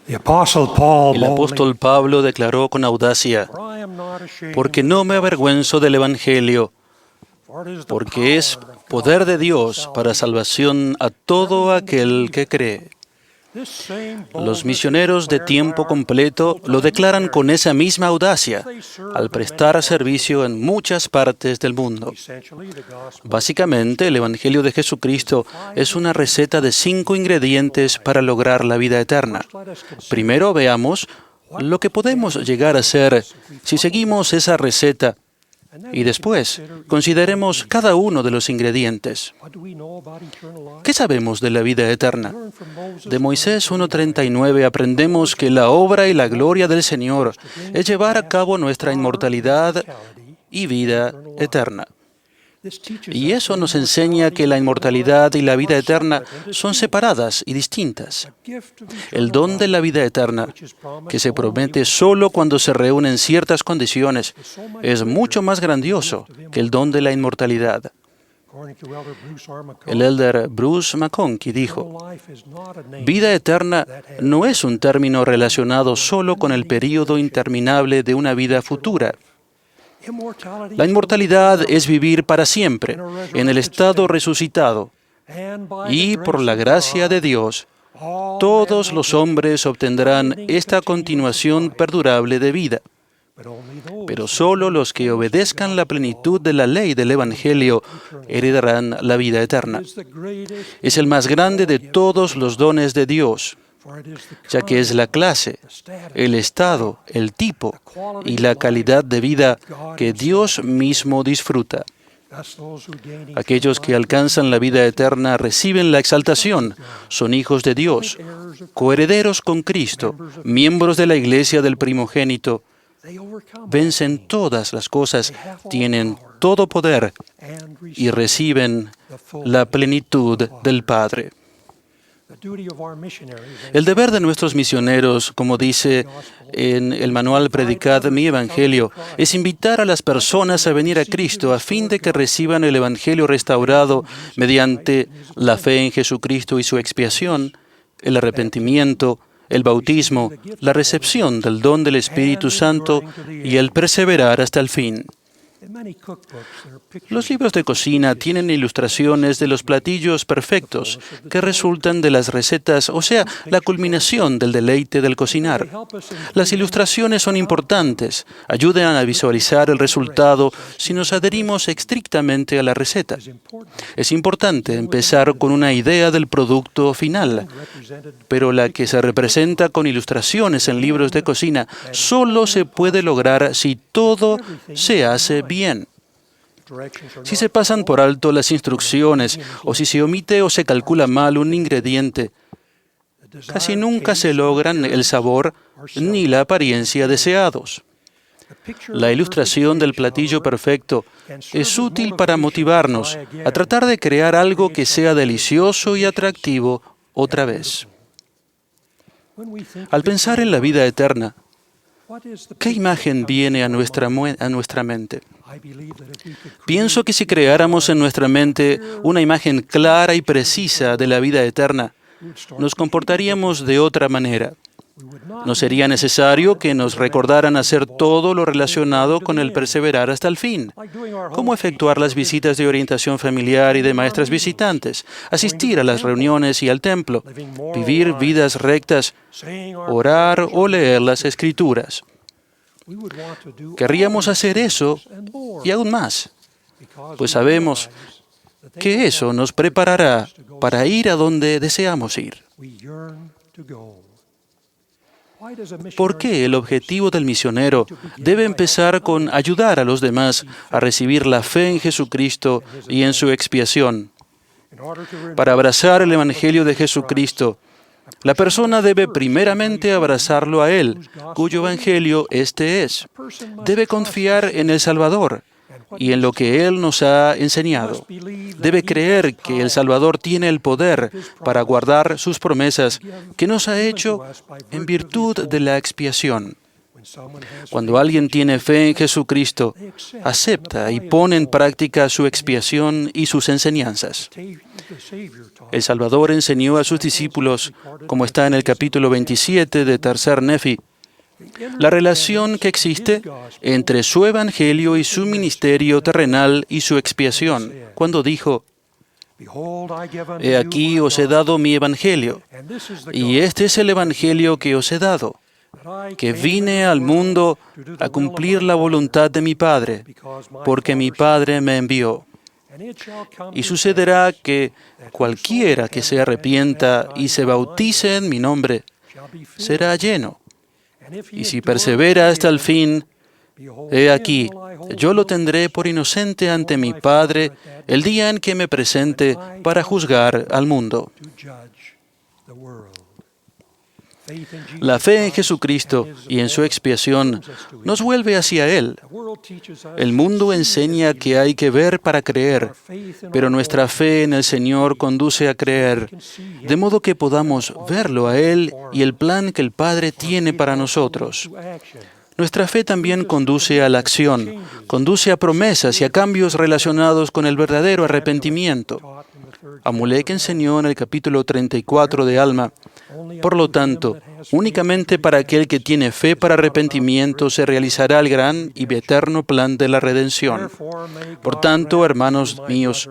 El apóstol Pablo declaró con audacia: porque no me avergüenzo del Evangelio, porque es poder de Dios para salvación a todo aquel que cree. Los misioneros de tiempo completo lo declaran con esa misma audacia al prestar servicio en muchas partes del mundo. Básicamente, el Evangelio de Jesucristo es una receta de 5 ingredientes para lograr la vida eterna. Primero veamos lo que podemos llegar a ser si seguimos esa receta. Y después, consideremos cada uno de los ingredientes. ¿Qué sabemos de la vida eterna? De Moisés 1:39 aprendemos que la obra y la gloria del Señor es llevar a cabo nuestra inmortalidad y vida eterna. Y eso nos enseña que la inmortalidad y la vida eterna son separadas y distintas. El don de la vida eterna, que se promete solo cuando se reúnen ciertas condiciones, es mucho más grandioso que el don de la inmortalidad. El elder Bruce McConkie dijo: vida eterna no es un término relacionado solo con el período interminable de una vida futura. La inmortalidad es vivir para siempre, en el estado resucitado. Y por la gracia de Dios, todos los hombres obtendrán esta continuación perdurable de vida. Pero solo los que obedezcan la plenitud de la ley del Evangelio heredarán la vida eterna. Es el más grande de todos los dones de Dios, ya que es la clase, el estado, el tipo y la calidad de vida que Dios mismo disfruta. Aquellos que alcanzan la vida eterna reciben la exaltación, son hijos de Dios, coherederos con Cristo, miembros de la iglesia del primogénito, vencen todas las cosas, tienen todo poder y reciben la plenitud del Padre. El deber de nuestros misioneros, como dice en el manual Predicad mi Evangelio, es invitar a las personas a venir a Cristo a fin de que reciban el Evangelio restaurado mediante la fe en Jesucristo y su expiación, el arrepentimiento, el bautismo, la recepción del don del Espíritu Santo y el perseverar hasta el fin. Los libros de cocina tienen ilustraciones de los platillos perfectos que resultan de las recetas, o sea, la culminación del deleite del cocinar. Las ilustraciones son importantes, ayudan a visualizar el resultado si nos adherimos estrictamente a la receta. Es importante empezar con una idea del producto final, pero la que se representa con ilustraciones en libros de cocina solo se puede lograr si todo se hace bien. Si se pasan por alto las instrucciones o si se omite o se calcula mal un ingrediente, casi nunca se logran el sabor ni la apariencia deseados. La ilustración del platillo perfecto es útil para motivarnos a tratar de crear algo que sea delicioso y atractivo otra vez. Al pensar en la vida eterna, ¿qué imagen viene a nuestra mente? Pienso que si creáramos en nuestra mente una imagen clara y precisa de la vida eterna, nos comportaríamos de otra manera. No sería necesario que nos recordaran hacer todo lo relacionado con el perseverar hasta el fin, como efectuar las visitas de orientación familiar y de maestras visitantes, asistir a las reuniones y al templo, vivir vidas rectas, orar o leer las Escrituras. Querríamos hacer eso y aún más, pues sabemos que eso nos preparará para ir a donde deseamos ir. ¿Por qué el objetivo del misionero debe empezar con ayudar a los demás a recibir la fe en Jesucristo y en su expiación? Para abrazar el Evangelio de Jesucristo, la persona debe primeramente abrazarlo a Él, cuyo Evangelio este es. Debe confiar en el Salvador y en lo que Él nos ha enseñado. Debe creer que el Salvador tiene el poder para guardar sus promesas que nos ha hecho en virtud de la expiación. Cuando alguien tiene fe en Jesucristo, acepta y pone en práctica su expiación y sus enseñanzas. El Salvador enseñó a sus discípulos, como está en el capítulo 27 de Tercer Nefi, la relación que existe entre su evangelio y su ministerio terrenal y su expiación, cuando dijo: He aquí os he dado mi evangelio, y este es el evangelio que os he dado, que vine al mundo a cumplir la voluntad de mi Padre, porque mi Padre me envió. Y sucederá que cualquiera que se arrepienta y se bautice en mi nombre, será lleno. Y si persevera hasta el fin, he aquí, yo lo tendré por inocente ante mi Padre el día en que me presente para juzgar al mundo. La fe en Jesucristo y en su expiación nos vuelve hacia Él. El mundo enseña que hay que ver para creer, pero nuestra fe en el Señor conduce a creer, de modo que podamos verlo a Él y el plan que el Padre tiene para nosotros. Nuestra fe también conduce a la acción, conduce a promesas y a cambios relacionados con el verdadero arrepentimiento. Amulek enseñó en el capítulo 34 de Alma: por lo tanto, únicamente para aquel que tiene fe para arrepentimiento se realizará el gran y eterno plan de la redención. Por tanto, hermanos míos,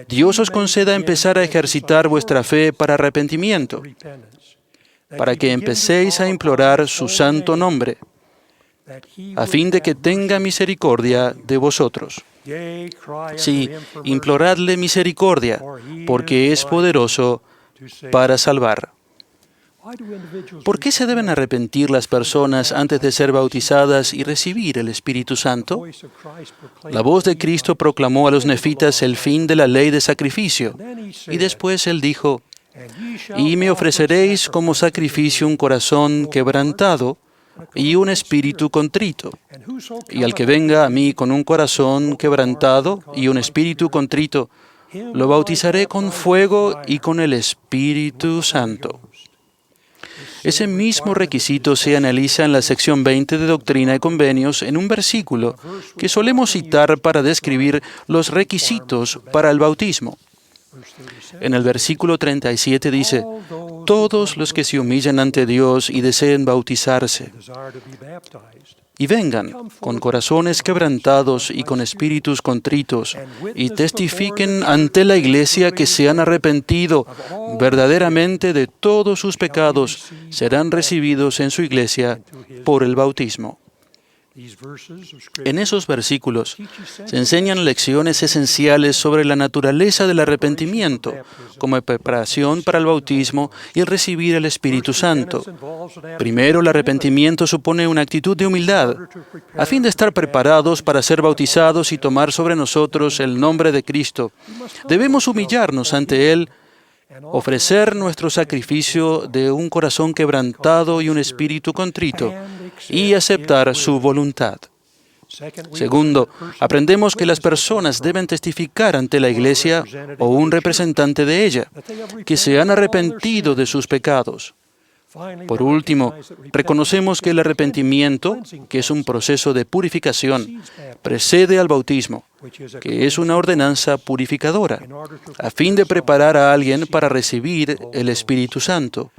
Dios os conceda empezar a ejercitar vuestra fe para arrepentimiento, para que empecéis a implorar su santo nombre, a fin de que tenga misericordia de vosotros. Sí, imploradle misericordia, porque es poderoso para salvar. ¿Por qué se deben arrepentir las personas antes de ser bautizadas y recibir el Espíritu Santo? La voz de Cristo proclamó a los nefitas el fin de la ley de sacrificio, y después Él dijo: y me ofreceréis como sacrificio un corazón quebrantado y un espíritu contrito. Y al que venga a mí con un corazón quebrantado y un espíritu contrito, lo bautizaré con fuego y con el Espíritu Santo. Ese mismo requisito se analiza en la sección 20 de Doctrina y Convenios en un versículo que solemos citar para describir los requisitos para el bautismo. En el versículo 37 dice: todos los que se humillen ante Dios y deseen bautizarse, y vengan con corazones quebrantados y con espíritus contritos, y testifiquen ante la iglesia que se han arrepentido verdaderamente de todos sus pecados, serán recibidos en su iglesia por el bautismo. En esos versículos se enseñan lecciones esenciales sobre la naturaleza del arrepentimiento, como preparación para el bautismo y el recibir el Espíritu Santo. Primero, el arrepentimiento supone una actitud de humildad, a fin de estar preparados para ser bautizados y tomar sobre nosotros el nombre de Cristo. Debemos humillarnos ante Él, ofrecer nuestro sacrificio de un corazón quebrantado y un espíritu contrito, y aceptar su voluntad. Segundo, aprendemos que las personas deben testificar ante la iglesia o un representante de ella, que se han arrepentido de sus pecados. Por último, reconocemos que el arrepentimiento, que es un proceso de purificación, precede al bautismo, que es una ordenanza purificadora, a fin de preparar a alguien para recibir el Espíritu Santo,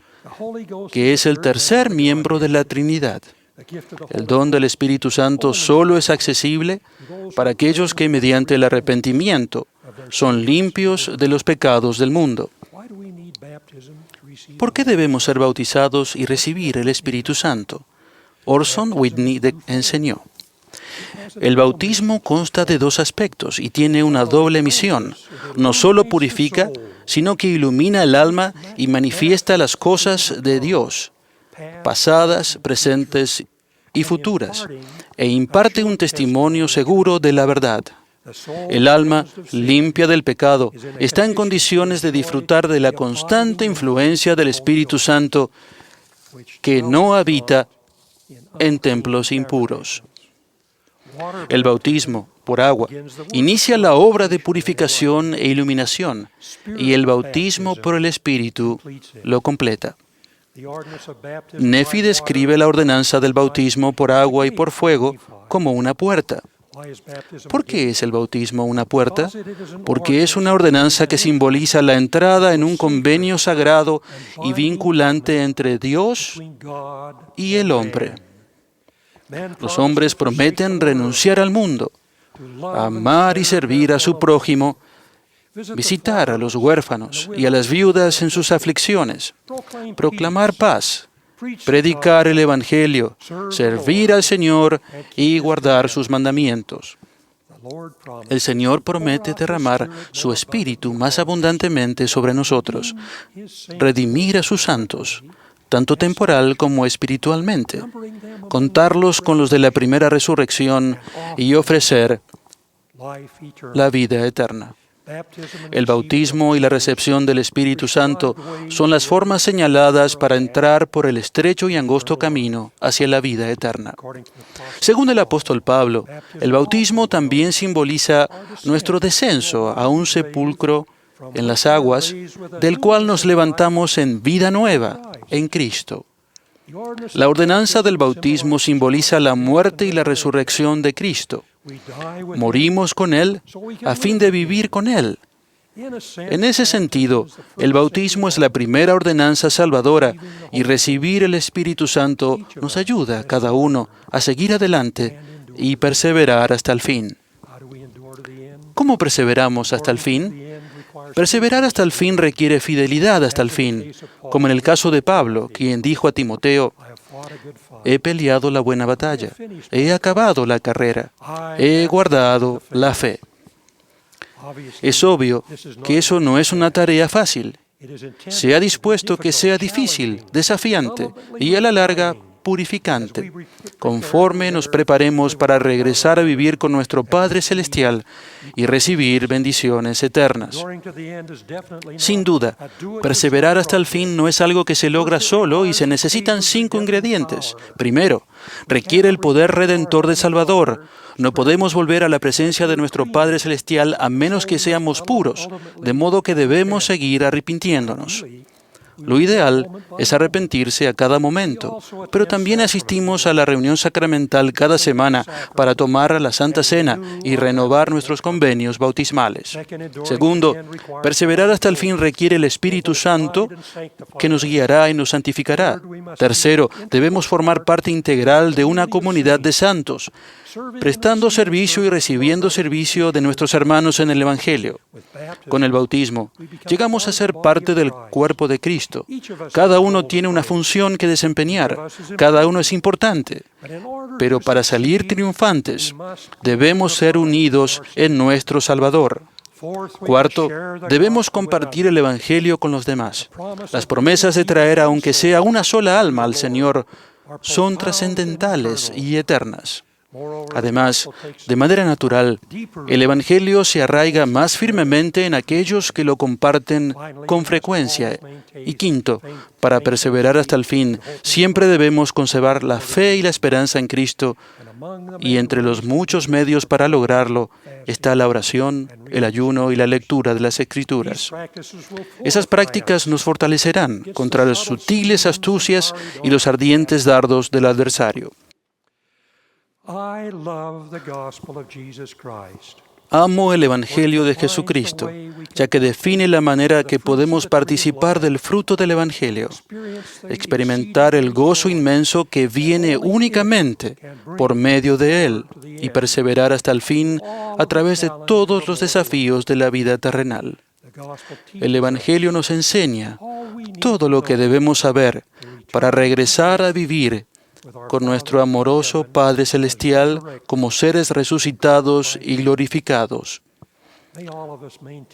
que es el tercer miembro de la Trinidad. El don del Espíritu Santo solo es accesible para aquellos que mediante el arrepentimiento son limpios de los pecados del mundo. ¿Por qué debemos ser bautizados y recibir el Espíritu Santo? Orson Whitney enseñó: el bautismo consta de dos aspectos y tiene una doble misión. No solo purifica, sino que ilumina el alma y manifiesta las cosas de Dios, pasadas, presentes y futuras, e imparte un testimonio seguro de la verdad. El alma, limpia del pecado, está en condiciones de disfrutar de la constante influencia del Espíritu Santo, que no habita en templos impuros. El bautismo por agua inicia la obra de purificación e iluminación, y el bautismo por el Espíritu lo completa. Nefi describe la ordenanza del bautismo por agua y por fuego como una puerta. ¿Por qué es el bautismo una puerta? Porque es una ordenanza que simboliza la entrada en un convenio sagrado y vinculante entre Dios y el hombre. Los hombres prometen renunciar al mundo, amar y servir a su prójimo, visitar a los huérfanos y a las viudas en sus aflicciones, proclamar paz, predicar el Evangelio, servir al Señor y guardar sus mandamientos. El Señor promete derramar su Espíritu más abundantemente sobre nosotros, redimir a sus santos, tanto temporal como espiritualmente, contarlos con los de la primera resurrección y ofrecer la vida eterna. El bautismo y la recepción del Espíritu Santo son las formas señaladas para entrar por el estrecho y angosto camino hacia la vida eterna. Según el apóstol Pablo, el bautismo también simboliza nuestro descenso a un sepulcro en las aguas, del cual nos levantamos en vida nueva, en Cristo. La ordenanza del bautismo simboliza la muerte y la resurrección de Cristo. Morimos con Él a fin de vivir con Él. En ese sentido, el bautismo es la primera ordenanza salvadora y recibir el Espíritu Santo nos ayuda a cada uno a seguir adelante y perseverar hasta el fin. ¿Cómo perseveramos hasta el fin? Perseverar hasta el fin requiere fidelidad hasta el fin, como en el caso de Pablo, quien dijo a Timoteo: he peleado la buena batalla, he acabado la carrera, he guardado la fe. Es obvio que eso no es una tarea fácil. Se ha dispuesto que sea difícil, desafiante y a la larga purificante, conforme nos preparemos para regresar a vivir con nuestro Padre Celestial y recibir bendiciones eternas. Sin duda, perseverar hasta el fin no es algo que se logra solo y se necesitan 5 ingredientes. Primero, requiere el poder redentor del Salvador. No podemos volver a la presencia de nuestro Padre Celestial a menos que seamos puros, de modo que debemos seguir arrepintiéndonos. Lo ideal es arrepentirse a cada momento, pero también asistimos a la reunión sacramental cada semana para tomar la Santa Cena y renovar nuestros convenios bautismales. Segundo, perseverar hasta el fin requiere el Espíritu Santo que nos guiará y nos santificará. Tercero, debemos formar parte integral de una comunidad de santos, prestando servicio y recibiendo servicio de nuestros hermanos en el Evangelio. Con el bautismo, llegamos a ser parte del cuerpo de Cristo. Cada uno tiene una función que desempeñar. Cada uno es importante. Pero para salir triunfantes, debemos ser unidos en nuestro Salvador. Cuarto, debemos compartir el Evangelio con los demás. Las promesas de traer aunque sea una sola alma al Señor son trascendentales y eternas. Además, de manera natural, el Evangelio se arraiga más firmemente en aquellos que lo comparten con frecuencia. Y quinto, para perseverar hasta el fin, siempre debemos conservar la fe y la esperanza en Cristo, y entre los muchos medios para lograrlo está la oración, el ayuno y la lectura de las Escrituras. Esas prácticas nos fortalecerán contra las sutiles astucias y los ardientes dardos del adversario. Amo el Evangelio de Jesucristo, ya que define la manera que podemos participar del fruto del Evangelio, experimentar el gozo inmenso que viene únicamente por medio de él y perseverar hasta el fin a través de todos los desafíos de la vida terrenal. El Evangelio nos enseña todo lo que debemos saber para regresar a vivir con nuestro amoroso Padre Celestial como seres resucitados y glorificados.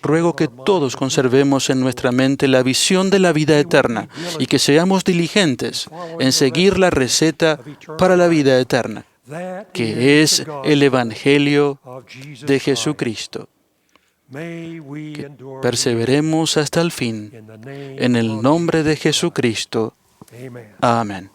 Ruego que todos conservemos en nuestra mente la visión de la vida eterna y que seamos diligentes en seguir la receta para la vida eterna, que es el Evangelio de Jesucristo. Que perseveremos hasta el fin. En el nombre de Jesucristo. Amén.